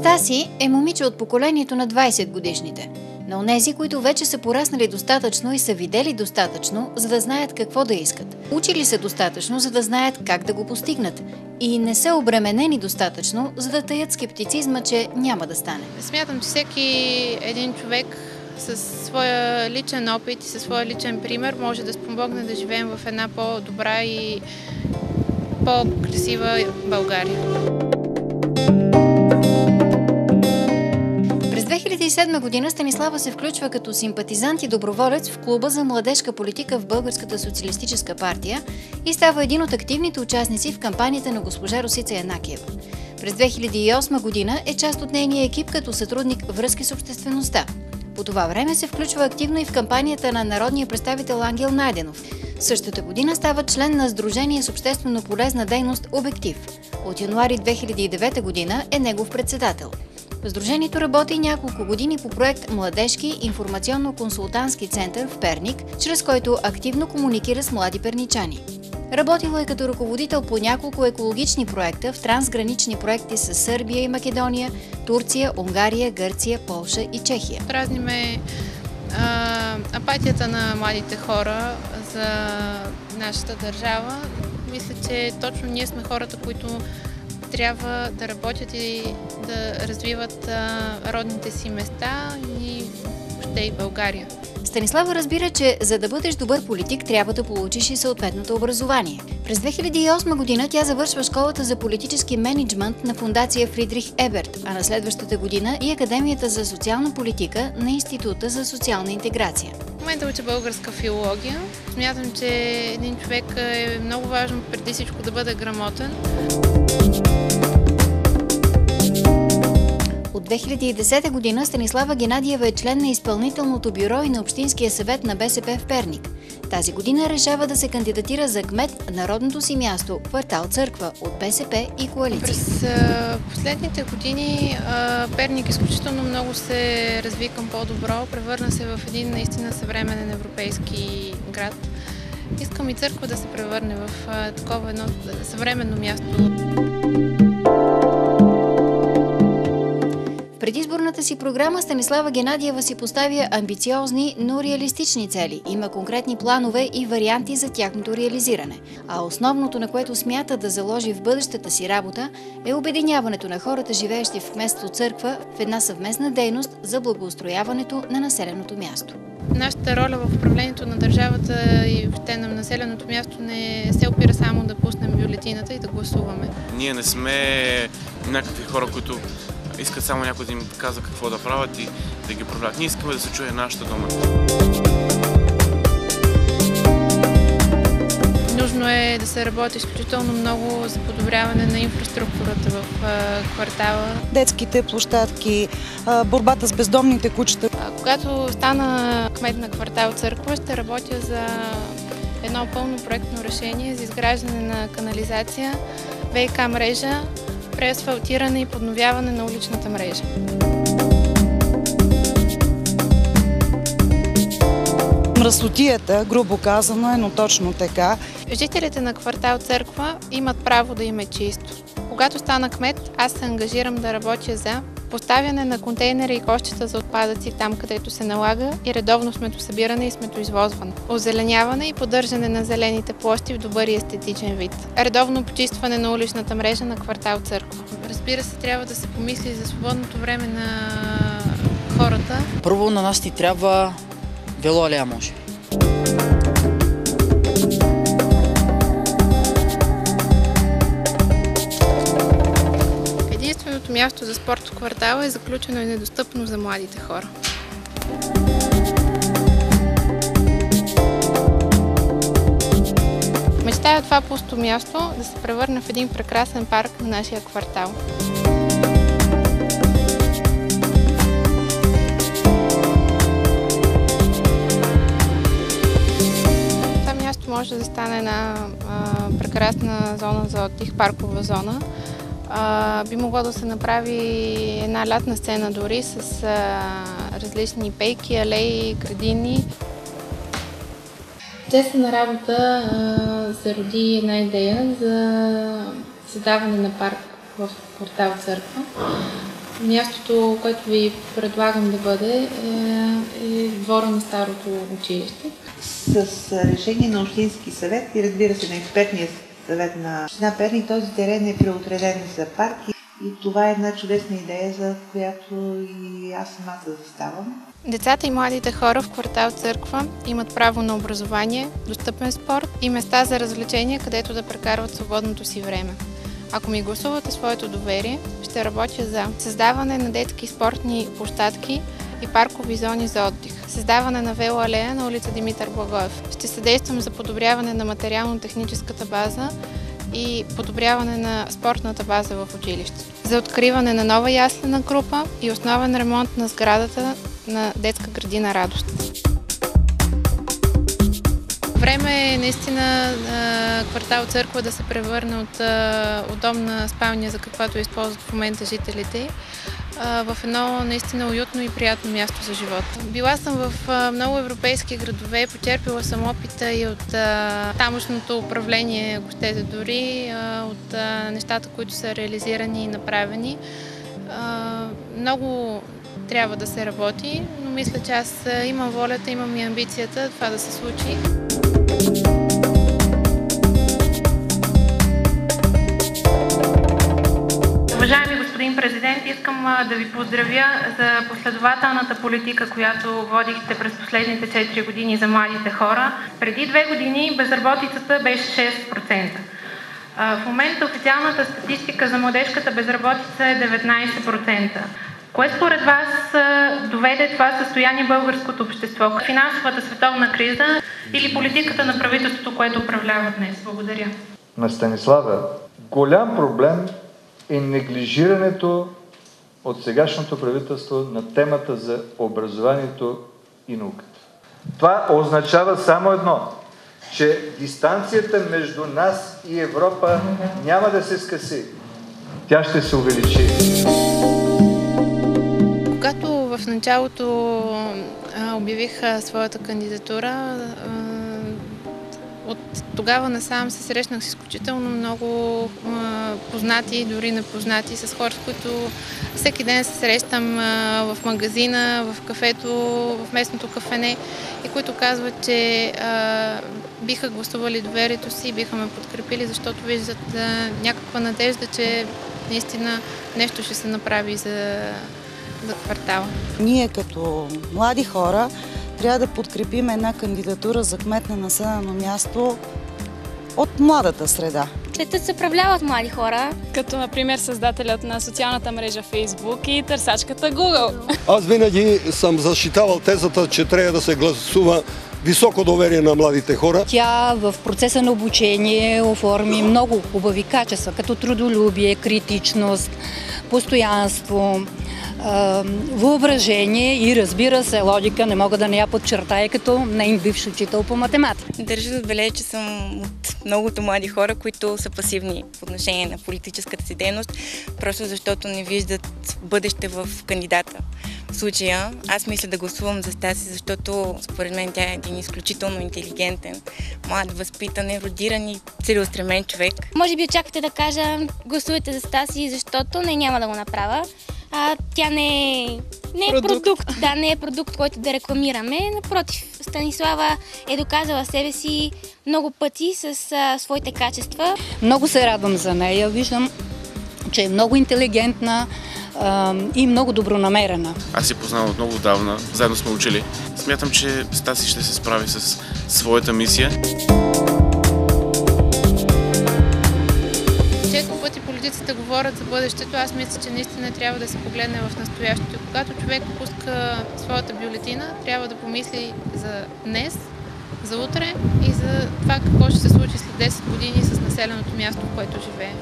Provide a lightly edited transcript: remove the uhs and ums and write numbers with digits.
Стаси е момиче от поколението на 20 годишните. На онези, които вече са пораснали достатъчно и са видели достатъчно, за да знаят какво да искат. Учили се достатъчно, за да знаят как да го постигнат. И не са обременени достатъчно, за да таят скептицизма, че няма да стане. Смятам, че всеки един човек със своя личен опит и със своя личен пример може да спомогне да живеем в една по-добра и по-красива България. През 2007 година Станислава се включва като симпатизант и доброволец в клуба за младежка политика в Българската социалистическа партия и става един от активните участници в кампанията на госпожа Росица Янакиева. През 2008 година е част от нейния екип като сътрудник връзки с обществеността. По това време се включва активно и в кампанията на народния представител Ангел Найденов. Същата година става член на Сдружение с обществено полезна дейност „Обектив“. От януари 2009 година е негов председател. Сдружението работи няколко години по проект Младежки информационно-консултантски център в Перник, чрез който активно комуникира с млади перничани. Работила е като ръководител по няколко екологични проекта в трансгранични проекти с Сърбия и Македония, Турция, Унгария, Гърция, Полша и Чехия. Дразни ме апатията на младите хора за нашата държава. Мисля, че точно ние сме хората, които трябва да работят и да развиват родните си места и въобще и България. Станислава разбира, че за да бъдеш добър политик, трябва да получиш и съответното образование. През 2008 година тя завършва школата за политически мениджмънт на фондация Фридрих Еберт, а на следващата година и Академията за социална политика на Института за социална интеграция. В момента уча българска филология. Смятам, че един човек е много важно преди всичко да бъде грамотен. От 2010 година Станислава Генадиева е член на изпълнителното бюро и на Общинския съвет на БСП в Перник. Тази година решава да се кандидатира за кмет на родното си място, квартал Църква, от БСП и коалиция. През последните години Перник изключително много се разви към по-добро, превърна се в един наистина съвременен европейски град. Искам и Църква да се превърне в такова едно съвременно място. В предизборната си програма Станислава Генадиева си поставя амбициозни, но реалистични цели. Има конкретни планове и варианти за тяхното реализиране. А основното, на което смята да заложи в бъдещата си работа, е обединяването на хората, живеещи в кметство Църква, в една съвместна дейност за благоустрояването на населеното място. Нашата роля в управлението на държавата и въобще на населеното място не се опира само да пуснем бюлетината и да гласуваме. Ние не сме някакви хора, които искат само някой да им казва какво да правят и да ги управляват. Ние искаме да се чуе нашата дума. Нужно е да се работи изключително много за подобряване на инфраструктурата в квартала. Детските площадки, борбата с бездомните кучета. Когато стана кмет на квартал Църква, ще работя за едно пълно проектно решение за изграждане на канализация, ВиК мрежа, преасфалтиране и подновяване на уличната мрежа. Мръсотията, грубо казано, но точно така. Жителите на квартал Църква имат право да им е чисто. Когато стана кмет, аз се ангажирам да работя за поставяне на контейнери и кошчета за отпадъци там, където се налага, и редовно сметосъбиране и сметоизвозване. Озеленяване и поддържане на зелените площи в добър и естетичен вид. Редовно почистване на уличната мрежа на квартал Църква. Разбира се, трябва да се помисли за свободното време на хората. Първо на нас ни трябва велоалея, може. Единственото място за спорт в квартала е заключено и недостъпно за младите хора. Мечтая това пусто място да се превърне в един прекрасен парк на нашия квартал. Това място може да стане една прекрасна зона за отдих, паркова зона. Би могло да се направи една лятна сцена дори с различни пейки, алеи, градини. В процеса на работа се роди една идея за създаване на парк в квартал Църква. Мястото, което ви предлагам да бъде, е двора на старото училище. С решение на Общински съвет и разбира се на експертния съвет на Община Перник, този терен е преотреден за парки и това е една чудесна идея, за която и аз самата заставам. Децата и младите хора в квартал Църква имат право на образование, достъпен спорт и места за развлечения, където да прекарват свободното си време. Ако ми гласувате своето доверие, ще работя за създаване на детски спортни площадки и паркови зони за отдих, създаване на велоалея на улица Димитър Благоев. Ще съдействам за подобряване на материално-техническата база и подобряване на спортната база в училище, за откриване на нова яслена група и основен ремонт на сградата на детска градина Радост. Време е наистина квартал Църква да се превърне от удобна спалня, за каквато използват в момента жителите, в едно наистина уютно и приятно място за живот. Била съм в много европейски градове, почерпила съм опита и от тамошното управление, ако щете дори, от нещата, които са реализирани и направени. Много трябва да се работи, но мисля, че аз имам волята, имам и амбицията това да се случи. Уважаеми господин президент, искам да ви поздравя за последователната политика, която водихте през последните 4 години за младите хора. Преди 2 години безработицата беше 6%. В момента официалната статистика за младежката безработица е 19%. Кое според вас доведе това състояние българското общество? Финансовата световна криза или политиката на правителството, което управлява днес? Благодаря. На Станислава, голям проблем е неглижирането от сегашното правителство на темата за образованието и науката. Това означава само едно, че дистанцията между нас и Европа няма да се скъси. Тя ще се увеличи. Когато в началото обявих своята кандидатура, от тогава насам се срещнах с изключително много познати, дори непознати, с хора, с които всеки ден се срещам в магазина, в кафето, в местното кафене и които казват, че биха гласували доверието си, биха ме подкрепили, защото виждат някаква надежда, че наистина нещо ще се направи за квартала. Ние като млади хора трябва да подкрепим една кандидатура за кмет на населено място от младата среда. Светът се управлява от млади хора. Като, например, създателят на социалната мрежа Facebook и търсачката Google. Аз винаги съм защитавал тезата, че трябва да се гласува високо доверие на младите хора. Тя в процеса на обучение оформи много хубави качества, като трудолюбие, критичност, постоянство, въображение и, разбира се, логика. Не мога да не я подчертая като нейн бивш учител по математика. Държа да отбележа, че съм от многото млади хора, които са пасивни в отношение на политическата си дейност, просто защото не виждат бъдеще в кандидата. В случая аз мисля да гласувам за Стаси, защото според мен тя е един изключително интелигентен, млад, възпитан, ерудиран и целеустремен човек. Може би очаквате да кажа гласувайте за Стаси, защото няма да го направя. Тя не е продукт. Да, не е продукт, който да рекламираме. Напротив, Станислава е доказала себе си много пъти с своите качества. Много се радвам за нея. Виждам, че е много интелигентна и много добронамерена. Аз си познавам от много давна, заедно сме учили. Смятам, че Стаси ще се справи с своята мисия. Често пъти политиците говорят за бъдещето, аз мисля, че наистина трябва да се погледне в настоящето. Когато човек пуска своята бюлетина, трябва да помисли за днес, за утре и за това какво ще се случи след 10 години с населеното място, в което живее.